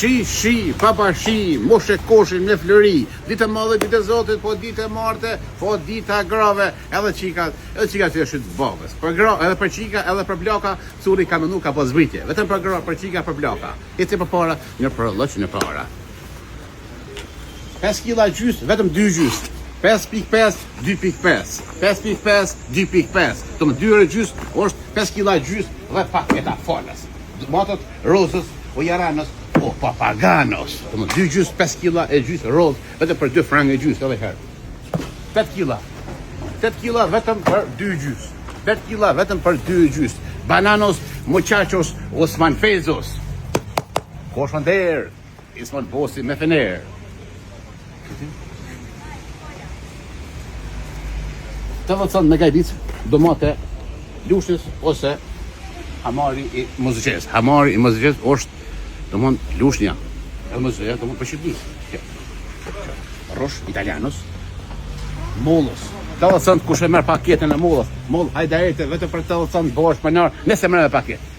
Shi, papa shi, moshe koshin me flëri. Ditë e madhe, ditë e Zotit, po ditë e martë, po ditë e grave, edhe çika të shit babës. Për gra, edhe për çika, edhe për blaka, curi ka mënu ka po zbritje. Vetëm për gra, për çika, për blaka. Eci për para, një për lloç në para. 5 kg gjys, vetëm 2 gjys. 5.5, 2.5. 5.5, 2.5. Të më 2 orë gjys, është 5 kg gjys dhe paketa falas. Matot rozës, o jaranës, o papaganos. Të më 2 gjys, 5 kg e gjys rozë, vetëm për 2 frangë e gjys, edhe herë. 8 kg. 8 kg vetëm për 2 gjys. 8 kg vetëm për 2 gjys. Bananos, muchachos, Osman Fezos. Koshmander, Isman Bosi me fener. Të vëtësën me gajbic, domate lushës ose hamari i muzëqes. Hamari i muzëqes është domon lushnja. E muzëqes, domon për shqipnis. Rosh, italianos, mollos. Të vëtësën kush e merë paketën e mollos. Moll, hajda ejte, vetë për të vëtësën bësh për nërë, nëse mërë me paket.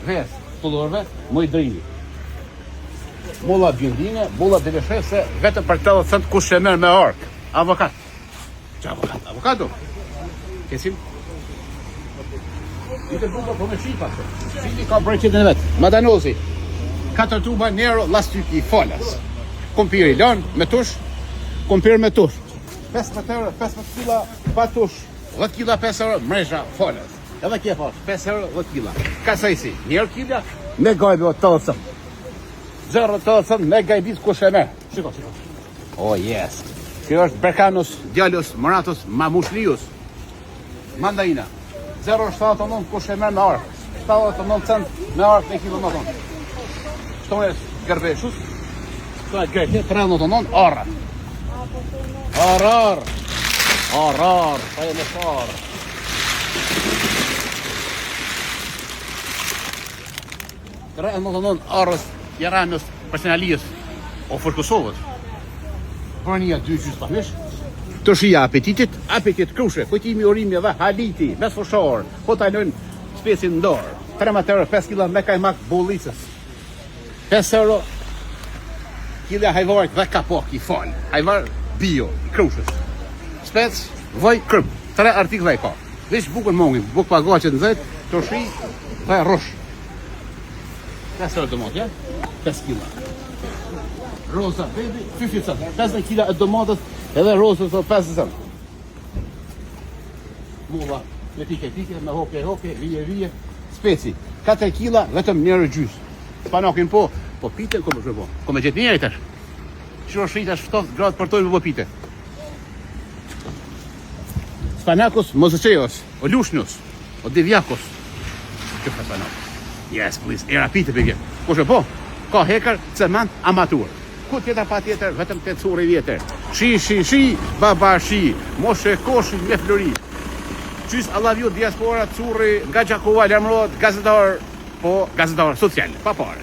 Ves, tullorve, moj drini. Molla bjëndine, molla deleshese, vetë për të vëtësën kush e merë me ark. Avokat. Që avokat? Avokato? Kesim? I të buka po me shipa. Shili ka breqetën e vetë. Madanozi. 4 tuba nero lastyki folas. Kompiri lan me tush. Kompir me tush. 15 euro, 15 kila pa tush. 10 kila 5 euro mresha folas. Edhe kje fash, 5 euro 10 kila. Ka sajsi, njerë kila me gajbe o të lësëm. Zërë të lësëm me gajbis kush e me. Shiko. Oh yes. Kjo është Berkanos, Djallos, Moratos, Mamushlius. Mandarina. 0,79 kush e merë me ark. 79 cent me ark me kilo në tonë. Shtonë e gërbeshus. Shtonë e gërbe, 3,99 arra. Arar. Pa e me farë. Arrës, Jaranës, Personalijës. O për Kosovët. Përnia 2 gjys pamish. Të shia apetit krushe, kujtimi urimi dhe haliti, mes fushor, po talojnë spesin ndorë. 13 euro, 5 kg me kajmak bollicës. 5 euro, kila hajvarit dhe kapok i fal. Hajvar bio, krushës. Spec, vaj, krëm. 3 artikla i ka. Vish bukën mongin, bukë pagacet në zet, të shi dhe rosh. 5 euro domot, ja? 5 kg. Rosa, baby, 50 cent. 50 kg e domatës edhe rosës o 50 cent. Mulla, me pike, me hoke, vije. Speci, 4 kg, vetëm njërë gjys. Spanakin po pite, ko më shërbo. Ko me gjithë njërë i tash. Shiro shritash 7 gradë përtojnë po pite. Spanakos, mozëqeos, o lushnjos, o divjakos. Qëfë spanak. Yes, please, era pite për gje. Ko shërbo? Ka hekar, cement, amatur. Ku tjetër pa tjetër, vetëm të curi vjetër. Shi, baba shi, moshe koshin me flori. Qys Allah vju diaspora, curi, nga Gjakova, lërmërot, gazetar social, pa pare.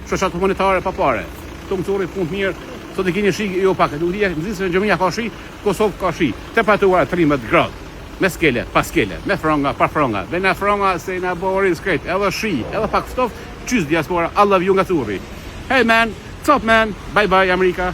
Shoshat humanitare, pa pare. Të më curi, punë mirë, sot e kini shi, jo pak, nuk dhja, nëzisë në Gjëmija ka shi, Kosovë ka shi. Temperatura 13 gradë, me skele, pa skele, me franga, pa franga. Bena franga, se na borin skret, edhe shi, edhe pak ftof, qys diaspora, Allah vju nga curi. Hey man, what's up man? Bye bye America.